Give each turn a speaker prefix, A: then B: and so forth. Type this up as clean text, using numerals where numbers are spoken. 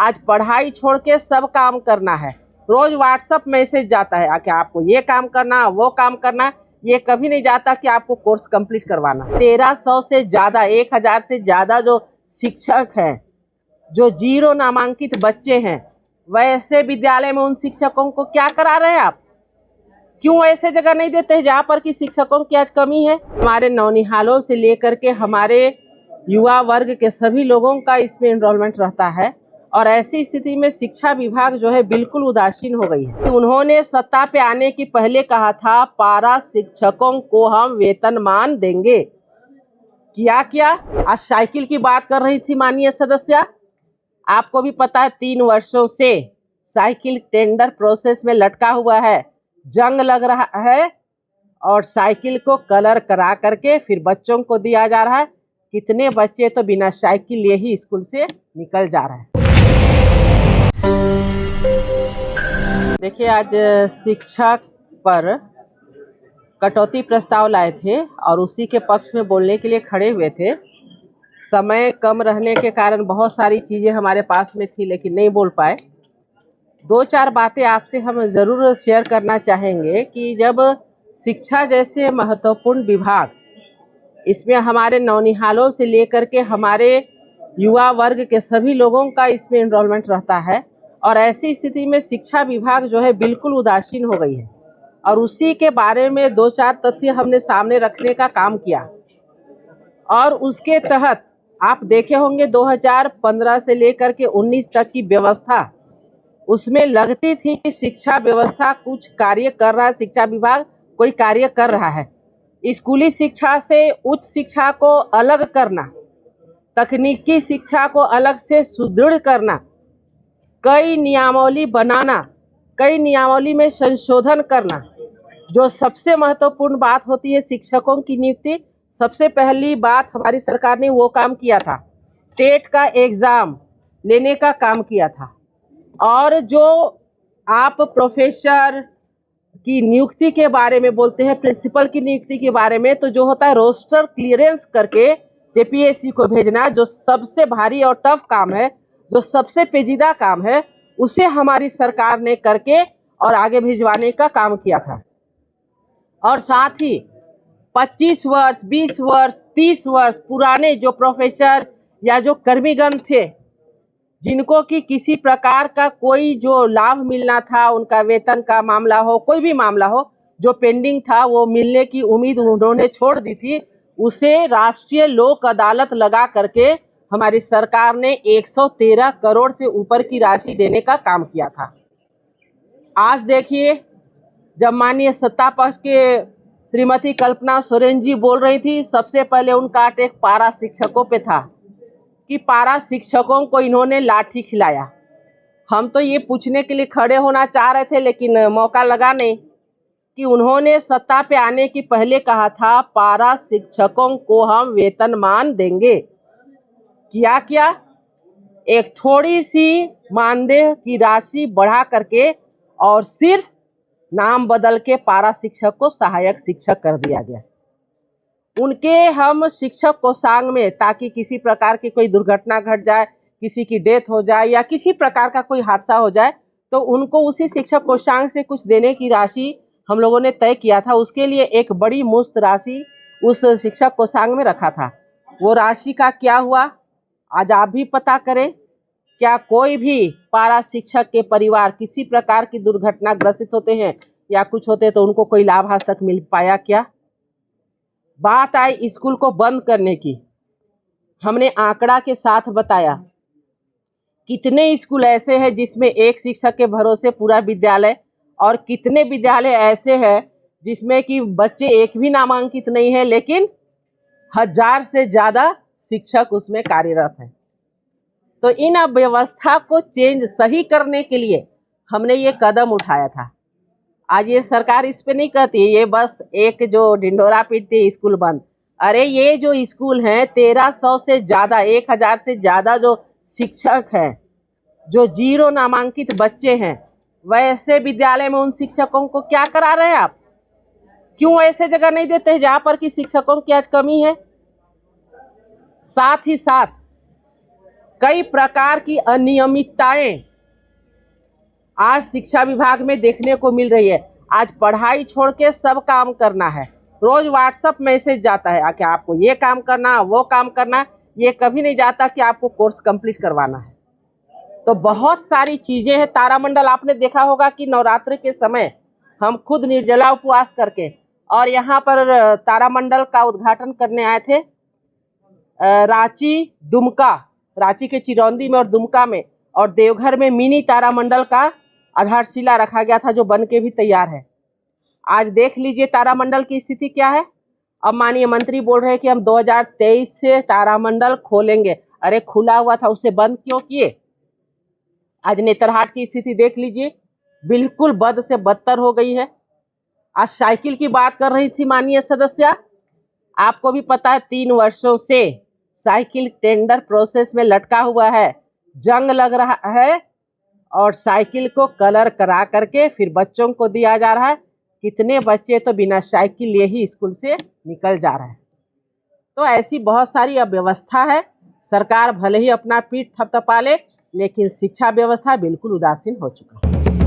A: आज पढ़ाई छोड़ के सब काम करना है। रोज व्हाट्सअप मैसेज जाता है कि आपको ये काम करना, वो काम करना। ये कभी नहीं जाता कि आपको कोर्स कंप्लीट करवाना। 1300 से ज़्यादा, 1000 से ज़्यादा जो शिक्षक हैं, जो जीरो नामांकित बच्चे हैं, वैसे विद्यालय में उन शिक्षकों को क्या करा रहे हैं आप? क्यों ऐसे जगह नहीं देते हैं जहाँ पर कि शिक्षकों की आज कमी है? हमारे नौनिहालों से लेकर के हमारे युवा वर्ग के सभी लोगों का इसमें एनरोलमेंट रहता है और ऐसी स्थिति में शिक्षा विभाग जो है बिल्कुल उदासीन हो गई है। उन्होंने सत्ता पे आने की पहले कहा था पारा शिक्षकों को हम वेतनमान देंगे। क्या आज साइकिल की बात कर रही थी माननीय सदस्य। आपको भी पता है 3 वर्षों से साइकिल टेंडर प्रोसेस में लटका हुआ है, जंग लग रहा है और साइकिल को कलर करा करके फिर बच्चों को दिया जा रहा है। कितने बच्चे तो बिना साइकिल लिए ही स्कूल से निकल जा रहे हैं। देखिए, आज शिक्षक पर कटौती प्रस्ताव लाए थे और उसी के पक्ष में बोलने के लिए खड़े हुए थे। समय कम रहने के कारण बहुत सारी चीज़ें हमारे पास में थी लेकिन नहीं बोल पाए। 2-4 बातें आपसे हम ज़रूर शेयर करना चाहेंगे कि जब शिक्षा जैसे महत्वपूर्ण विभाग, इसमें हमारे नौनिहालों से लेकर के हमारे युवा वर्ग के सभी लोगों का इसमें एनरोलमेंट रहता है और ऐसी स्थिति में शिक्षा विभाग जो है बिल्कुल उदासीन हो गई है और उसी के बारे में 2-4 तथ्य हमने सामने रखने का काम किया। और उसके तहत आप देखे होंगे 2015 से लेकर के 19 तक की व्यवस्था, उसमें लगती थी कि शिक्षा व्यवस्था कुछ कार्य कर रहा है, शिक्षा विभाग कोई कार्य कर रहा है। स्कूली शिक्षा से उच्च शिक्षा को अलग करना, तकनीकी शिक्षा को अलग से सुदृढ़ करना, कई नियमावली बनाना, कई नियमावली में संशोधन करना। जो सबसे महत्वपूर्ण बात होती है शिक्षकों की नियुक्ति, सबसे पहली बात हमारी सरकार ने वो काम किया था, टेट का एग्ज़ाम लेने का काम किया था। और जो आप प्रोफेसर की नियुक्ति के बारे में बोलते हैं, प्रिंसिपल की नियुक्ति के बारे में, तो जो होता है रोस्टर क्लियरेंस करके जेपीएससी को भेजना, जो सबसे भारी और टफ काम है, जो सबसे पेचीदा काम है, उसे हमारी सरकार ने करके और आगे भिजवाने का काम किया था। और साथ ही 25 वर्ष, 20 वर्ष, 30 वर्ष पुराने जो प्रोफेसर या जो कर्मीगण थे, जिनको कि किसी प्रकार का कोई जो लाभ मिलना था, उनका वेतन का मामला हो, कोई भी मामला हो, जो पेंडिंग था वो मिलने की उम्मीद उन्होंने छोड़ दी थी, उसे राष्ट्रीय लोक अदालत लगा करके हमारी सरकार ने 113 करोड़ से ऊपर की राशि देने का काम किया था। आज देखिए, जब माननीय सत्ता पक्ष के श्रीमती कल्पना सोरेन जी बोल रही थी, सबसे पहले उनका अटैक पारा शिक्षकों पे था कि पारा शिक्षकों को इन्होंने लाठी खिलाया। हम तो ये पूछने के लिए खड़े होना चाह रहे थे लेकिन मौका लगा नहीं कि उन्होंने सत्ता पे आने की पहले कहा था पारा शिक्षकों को हम वेतनमान देंगे। क्या एक थोड़ी सी मानदेय की राशि बढ़ा करके और सिर्फ नाम बदल के पारा शिक्षक को सहायक शिक्षक कर दिया गया। उनके हम शिक्षक कोषांग में, ताकि किसी प्रकार की कोई दुर्घटना घट जाए, किसी की डेथ हो जाए या किसी प्रकार का कोई हादसा हो जाए, तो उनको उसी शिक्षक कोषांग से कुछ देने की राशि हम लोगों ने तय किया था। उसके लिए एक बड़ी मुश्त राशि उस शिक्षक कोषांग में रखा था। वो राशि का क्या हुआ, आज आप भी पता करें। क्या कोई भी पारा शिक्षक के परिवार किसी प्रकार की दुर्घटना ग्रसित होते हैं या कुछ होते हैं तो उनको कोई लाभ आज तक मिल पाया क्या? बात आई स्कूल को बंद करने की, हमने आंकड़ा के साथ बताया कितने स्कूल ऐसे हैं जिसमें एक शिक्षक के भरोसे पूरा विद्यालय, और कितने विद्यालय ऐसे हैं जिसमें कि बच्चे एक भी नामांकित नहीं है लेकिन 1000 से ज़्यादा शिक्षक उसमें कार्यरत हैं। तो इन अव्यवस्था को सही करने के लिए हमने ये कदम उठाया था। आज ये सरकार इस पे नहीं कहती, ये बस एक जो ढिंढोरा पीटती है स्कूल बंद। अरे ये जो स्कूल हैं 1300 से ज़्यादा, 1000 से ज़्यादा जो शिक्षक हैं, जो जीरो नामांकित बच्चे हैं, वैसे विद्यालय में उन शिक्षकों को क्या करा रहे हैं आप? क्यों ऐसे जगह नहीं देते हैं जहाँ पर कि शिक्षकों की आज कमी है? साथ ही साथ कई प्रकार की अनियमितताएं आज शिक्षा विभाग में देखने को मिल रही है। आज पढ़ाई छोड़ के सब काम करना है। रोज व्हाट्सएप मैसेज जाता है कि आपको ये काम करना, वो काम करना, ये कभी नहीं जाता कि आपको कोर्स कंप्लीट करवाना है। तो बहुत सारी चीजें हैं। तारामंडल आपने देखा होगा कि नवरात्रि के समय हम खुद निर्जला उपवास करके और यहाँ पर तारामंडल का उद्घाटन करने आए थे। रांची, दुमका, रांची के चिरौंदी में और दुमका में और देवघर में मिनी तारामंडल का आधारशिला रखा गया था, जो बन के भी तैयार है। आज देख लीजिए तारामंडल की स्थिति क्या है। अब माननीय मंत्री बोल रहे हैं कि हम 2023 से तारामंडल खोलेंगे। अरे खुला हुआ था, उसे बंद क्यों किए? आज नेतरहाट की स्थिति देख लीजिए, बिल्कुल बद से बदतर हो गई है। आज साइकिल की बात कर रही थी माननीय सदस्य, आपको भी पता है 3 वर्षों से साइकिल टेंडर प्रोसेस में लटका हुआ है, जंग लग रहा है और साइकिल को कलर करा करके फिर बच्चों को दिया जा रहा है। कितने बच्चे तो बिना साइकिल लिए ही स्कूल से निकल जा रहे हैं। तो ऐसी बहुत सारी अव्यवस्था है। सरकार भले ही अपना पीठ थपथपा ले, लेकिन शिक्षा व्यवस्था बिल्कुल उदासीन हो चुका है।